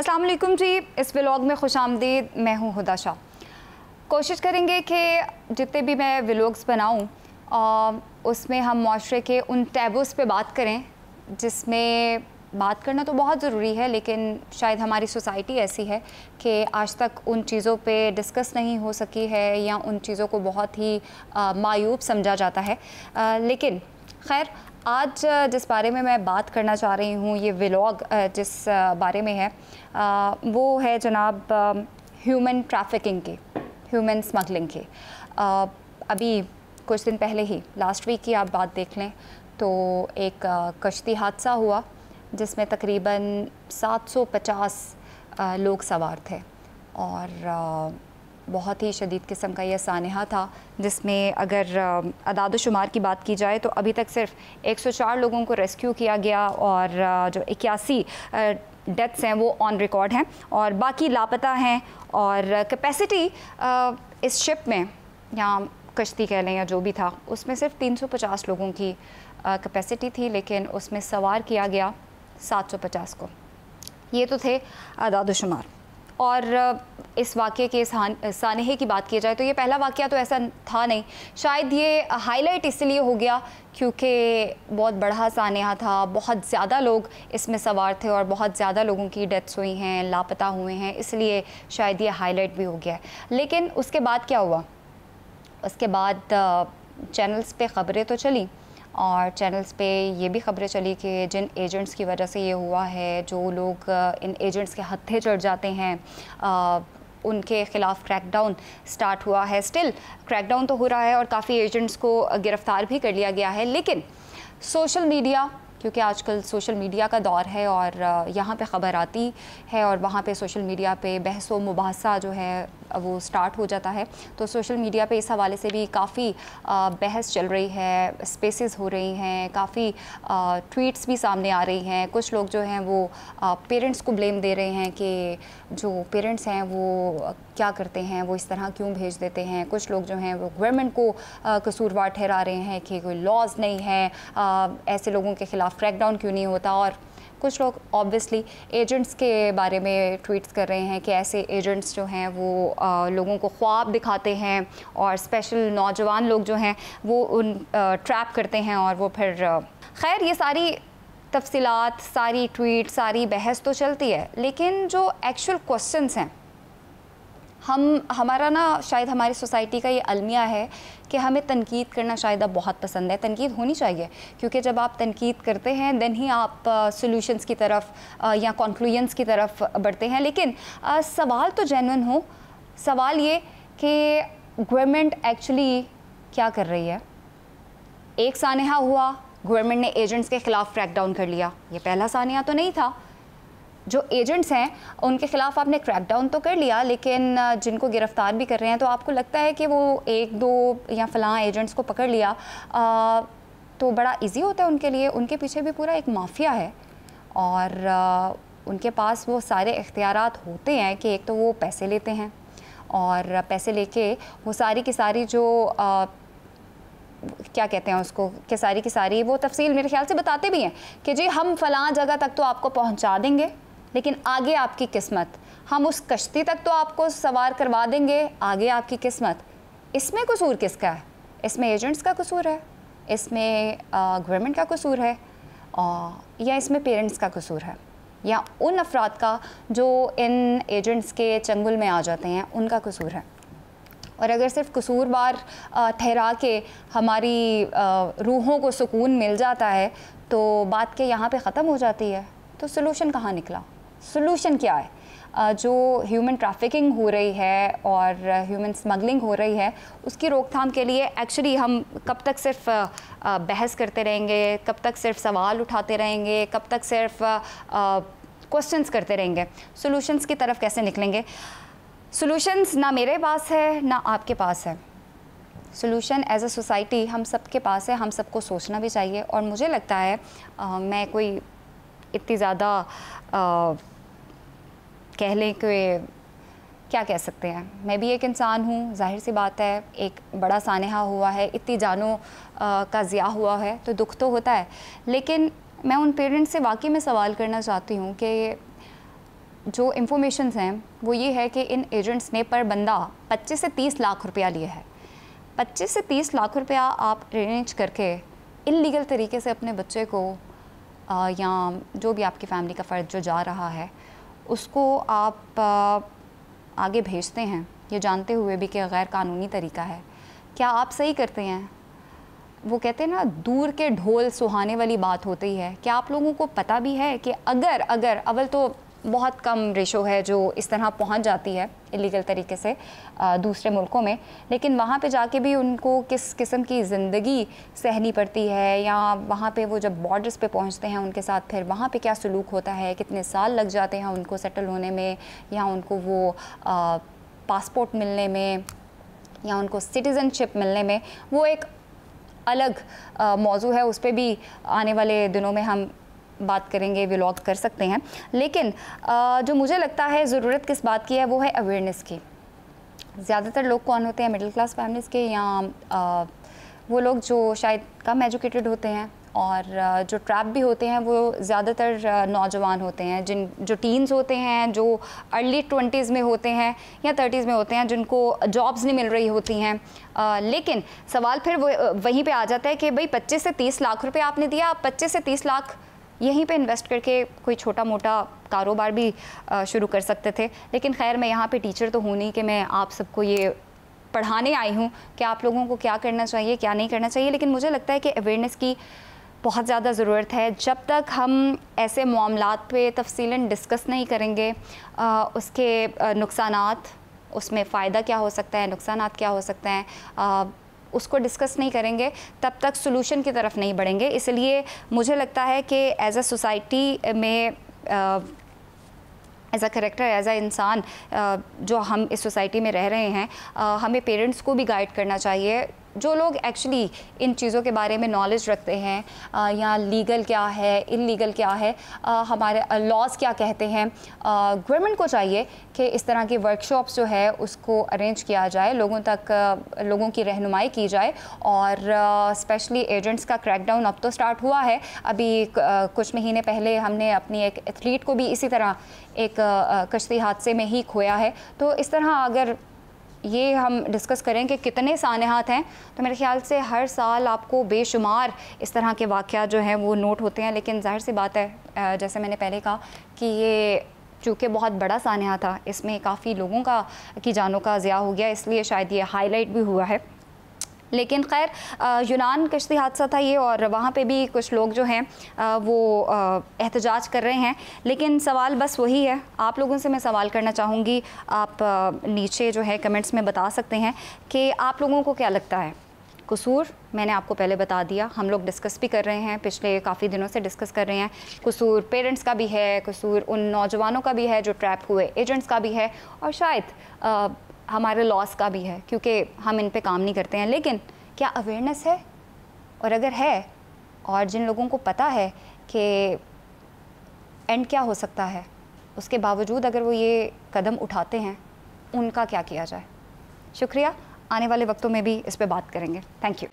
अस्सलाम वालेकुम जी, इस व्लॉग में खुशामदीद। मैं हूँ हुदा शाह। कोशिश करेंगे कि जितने भी मैं व्लॉग्स बनाऊँ उसमें हम माशरे के उन टैबूज़ पे बात करें जिसमें बात करना तो बहुत ज़रूरी है, लेकिन शायद हमारी सोसाइटी ऐसी है कि आज तक उन चीज़ों पे डिस्कस नहीं हो सकी है या उन चीज़ों को बहुत ही मायूब समझा जाता है। लेकिन खैर, आज जिस बारे में मैं बात करना चाह रही हूँ, ये व्लॉग जिस बारे में है वो है जनाब ह्यूमन ट्रैफिकिंग की, ह्यूमन स्मगलिंग की। अभी कुछ दिन पहले ही, लास्ट वीक की आप बात देख लें तो एक कश्ती हादसा हुआ जिसमें तकरीबन 750 लोग सवार थे और बहुत ही शदीद किस्म का यह सानहा था, जिसमें अगर अदाद शुमार की बात की जाए तो अभी तक सिर्फ 104 लोगों को रेस्क्यू किया गया और जो 81 डेथ्स हैं वो ऑन रिकॉर्ड हैं और बाकी लापता हैं। और कैपेसिटी इस शिप में या कश्ती कह लें या जो भी था, उसमें सिर्फ 350 लोगों की कैपेसिटी थी, लेकिन उसमें सवार किया गया 750 को। ये तो थे अदाद शुमार। और इस वाक़े के सानहे की बात की जाए तो ये पहला वाक़या तो ऐसा था नहीं। शायद ये हाईलाइट इसलिए हो गया क्योंकि बहुत बड़ा सानहा था, बहुत ज़्यादा लोग इसमें सवार थे और बहुत ज़्यादा लोगों की डेथ्स हुई हैं, लापता हुए हैं, इसलिए शायद ये हाईलाइट भी हो गया है। लेकिन उसके बाद क्या हुआ? उसके बाद चैनल्स पे ख़बरें तो चली और चैनल्स पे ये भी ख़बरें चली कि जिन एजेंट्स की वजह से ये हुआ है, जो लोग इन एजेंट्स के हत्थे चढ़ जाते हैं, उनके ख़िलाफ़ क्रैकडाउन स्टार्ट हुआ है। स्टिल क्रैकडाउन तो हो रहा है और काफ़ी एजेंट्स को गिरफ़्तार भी कर लिया गया है। लेकिन सोशल मीडिया, क्योंकि आजकल सोशल मीडिया का दौर है और यहाँ पे ख़बर आती है और वहाँ पे सोशल मीडिया पे बहस व मुबाहसा जो है वो स्टार्ट हो जाता है, तो सोशल मीडिया पे इस हवाले से भी काफ़ी बहस चल रही है, स्पेसेस हो रही हैं, काफ़ी ट्वीट्स भी सामने आ रही हैं। कुछ लोग जो हैं वो पेरेंट्स को ब्लेम दे रहे हैं कि जो पेरेंट्स हैं वो क्या करते हैं, वो इस तरह क्यों भेज देते हैं। कुछ लोग जो हैं वो गवर्नमेंट को कसूरवार ठहरा रहे हैं कि कोई लॉज नहीं है, ऐसे लोगों के ख़िलाफ़ क्रैकडाउन क्यों नहीं होता। और कुछ लोग ऑब्वियसली एजेंट्स के बारे में ट्वीट्स कर रहे हैं कि ऐसे एजेंट्स जो हैं वो लोगों को ख्वाब दिखाते हैं और स्पेशल नौजवान लोग जो हैं वो उन ट्रैप करते हैं और वो फिर खैर ये सारी तफसीलात, सारी ट्वीट, सारी बहस तो चलती है, लेकिन जो एक्चुअल क्वेश्चंस हैं हमारा ना शायद हमारी सोसाइटी का ये अलमिया है कि हमें तनकीद करना शायद अब बहुत पसंद है। तनकीद होनी चाहिए क्योंकि जब आप तनकीद करते हैं देन ही आप सॉल्यूशंस की तरफ या कंक्लूजन्स की तरफ बढ़ते हैं। लेकिन सवाल तो जेन्युइन हो, सवाल ये कि गवर्नमेंट एक्चुअली क्या कर रही है। एक सानहा हुआ, गवर्नमेंट ने एजेंट्स के ख़िलाफ़ क्रैकडाउन कर लिया, ये पहला सानहा तो नहीं था। जो एजेंट्स हैं उनके ख़िलाफ़ आपने क्रैकडाउन तो कर लिया, लेकिन जिनको गिरफ़्तार भी कर रहे हैं तो आपको लगता है कि वो एक दो या फ़लाँ एजेंट्स को पकड़ लिया तो बड़ा इजी होता है उनके लिए। उनके पीछे भी पूरा एक माफिया है और उनके पास वो सारे इख्तियारात होते हैं कि एक तो वो पैसे लेते हैं और पैसे लेके वो सारी की सारी जो क्या कहते हैं उसको, कि सारी की सारी वो तफसील मेरे ख्याल से बताते भी हैं कि जी हम फ़लाँ जगह तक तो आपको पहुंचा देंगे, लेकिन आगे आपकी किस्मत, हम उस कश्ती तक तो आपको सवार करवा देंगे, आगे आपकी किस्मत। इसमें कसूर किसका है? इसमें एजेंट्स का कसूर है, इसमें गवर्नमेंट का कसूर है या इसमें पेरेंट्स का कसूर है या उन अफराद का जो इन एजेंट्स के चंगुल में आ जाते हैं उनका कसूर है? और अगर सिर्फ कसूरवार ठहरा के हमारी रूहों को सुकून मिल जाता है तो बात के यहाँ पे ख़त्म हो जाती है, तो सलूशन कहाँ निकला? सलूशन क्या है? जो ह्यूमन ट्रैफिकिंग हो रही है और ह्यूमन स्मगलिंग हो रही है उसकी रोकथाम के लिए एक्चुअली हम कब तक सिर्फ बहस करते रहेंगे, कब तक सिर्फ सवाल उठाते रहेंगे, कब तक सिर्फ क्वेश्चंस करते रहेंगे? सलूशंस की तरफ कैसे निकलेंगे? सॉल्यूशंस ना मेरे पास है ना आपके पास है। सॉल्यूशन एज अ सोसाइटी हम सब के पास है, हम सबको सोचना भी चाहिए। और मुझे लगता है मैं कोई इतनी ज़्यादा कह लें कि क्या कह सकते हैं, मैं भी एक इंसान हूँ, जाहिर सी बात है एक बड़ा सानहा हुआ है, इतनी जानों का ज़िया हुआ है तो दुख तो होता है। लेकिन मैं उन पेरेंट्स से वाकई में सवाल करना चाहती हूँ कि जो इंफॉर्मेशंस हैं वो ये है कि इन एजेंट्स ने पर बंदा 25 से 30 लाख रुपया लिया है। 25 से 30 लाख रुपया आप अरेंज करके इल्लीगल तरीके से अपने बच्चे को या जो भी आपकी फैमिली का फ़र्द जो जा रहा है उसको आप आगे भेजते हैं, ये जानते हुए भी कि गैर कानूनी तरीका है। क्या आप सही करते हैं? वो कहते हैं ना, दूर के ढोल सुहाने वाली बात होती है। क्या आप लोगों को पता भी है कि अगर अव्वल तो बहुत कम रेशो है जो इस तरह पहुंच जाती है इलीगल तरीके से दूसरे मुल्कों में, लेकिन वहाँ पे जाके भी उनको किस किस्म की ज़िंदगी सहनी पड़ती है, या वहाँ पे वो जब बॉर्डर्स पे पहुँचते हैं उनके साथ फिर वहाँ पे क्या सलूक होता है, कितने साल लग जाते हैं उनको सेटल होने में, या उनको वो पासपोर्ट मिलने में, या उनको सिटीज़नशिप मिलने में। वो एक अलग मौजू है, उस पर भी आने वाले दिनों में हम बात करेंगे, व्लॉग कर सकते हैं। लेकिन जो मुझे लगता है ज़रूरत किस बात की है वो है अवेयरनेस की। ज़्यादातर लोग कौन होते हैं? मिडिल क्लास फैमिलीज़ के, या वो लोग जो शायद कम एजुकेटेड होते हैं, और जो ट्रैप भी होते हैं वो ज़्यादातर नौजवान होते हैं, जो टीन्स होते हैं, जो अर्ली 20s में होते हैं या 30s में होते हैं, जिनको जॉब्स नहीं मिल रही होती हैं। लेकिन सवाल फिर वहीं पे आ जाता है कि भाई 25 से 30 लाख रुपए आपने दिया, आप 25 से 30 लाख यहीं पे इन्वेस्ट करके कोई छोटा मोटा कारोबार भी शुरू कर सकते थे। लेकिन खैर, मैं यहाँ पे टीचर तो हूँ नहीं कि मैं आप सबको ये पढ़ाने आई हूँ कि आप लोगों को क्या करना चाहिए क्या नहीं करना चाहिए। लेकिन मुझे लगता है कि अवेयरनेस की बहुत ज़्यादा ज़रूरत है। जब तक हम ऐसे मामलात पे तफसीलन डिस्कस नहीं करेंगे, उसके नुकसानात, उसमें फ़ायदा क्या हो सकता है, नुकसानात क्या हो सकते हैं, उसको डिस्कस नहीं करेंगे, तब तक सॉल्यूशन की तरफ नहीं बढ़ेंगे। इसलिए मुझे लगता है कि एज अ सोसाइटी में, as a character, as a इंसान जो हम इस सोसाइटी में रह रहे हैं, हमें पेरेंट्स को भी गाइड करना चाहिए। जो लोग एक्चुअली इन चीज़ों के बारे में नॉलेज रखते हैं, या लीगल क्या है, इलीगल क्या है, हमारे लॉज क्या कहते हैं, गवर्नमेंट को चाहिए कि इस तरह की वर्कशॉप्स जो है उसको अरेंज किया जाए, लोगों तक लोगों की रहनुमाई की जाए। और स्पेशली एजेंट्स का क्रैकडाउन अब तो स्टार्ट हुआ है। अभी कुछ महीने पहले हमने अपनी एक एथलीट को भी इसी तरह एक कश्ती हादसे में ही खोया है। तो इस तरह अगर ये हम डिस्कस करें कि कितने सानेहात हैं, तो मेरे ख्याल से हर साल आपको बेशुमार इस तरह के वाक़यात जो हैं वो नोट होते हैं। लेकिन ज़ाहिर सी बात है, जैसे मैंने पहले कहा कि ये चूँकि बहुत बड़ा सानेहा था, इसमें काफ़ी लोगों की जानों का ज़िया हो गया, इसलिए शायद ये हाईलाइट भी हुआ है। लेकिन खैर, यूनान कश्ती हादसा था ये, और वहाँ पे भी कुछ लोग जो हैं वो एहतजाज कर रहे हैं। लेकिन सवाल बस वही है, आप लोगों से मैं सवाल करना चाहूँगी, आप नीचे जो है कमेंट्स में बता सकते हैं कि आप लोगों को क्या लगता है। कसूर मैंने आपको पहले बता दिया, हम लोग डिस्कस भी कर रहे हैं, पिछले काफ़ी दिनों से डिस्कस कर रहे हैं। कसूर पेरेंट्स का भी है, कसूर उन नौजवानों का भी है जो ट्रैप हुए, एजेंट्स का भी है, और शायद हमारे लॉस का भी है, क्योंकि हम इन पे काम नहीं करते हैं। लेकिन क्या अवेयरनेस है? और अगर है, और जिन लोगों को पता है कि एंड क्या हो सकता है, उसके बावजूद अगर वो ये कदम उठाते हैं, उनका क्या किया जाए? शुक्रिया। आने वाले वक्तों में भी इस पे बात करेंगे। Thank you.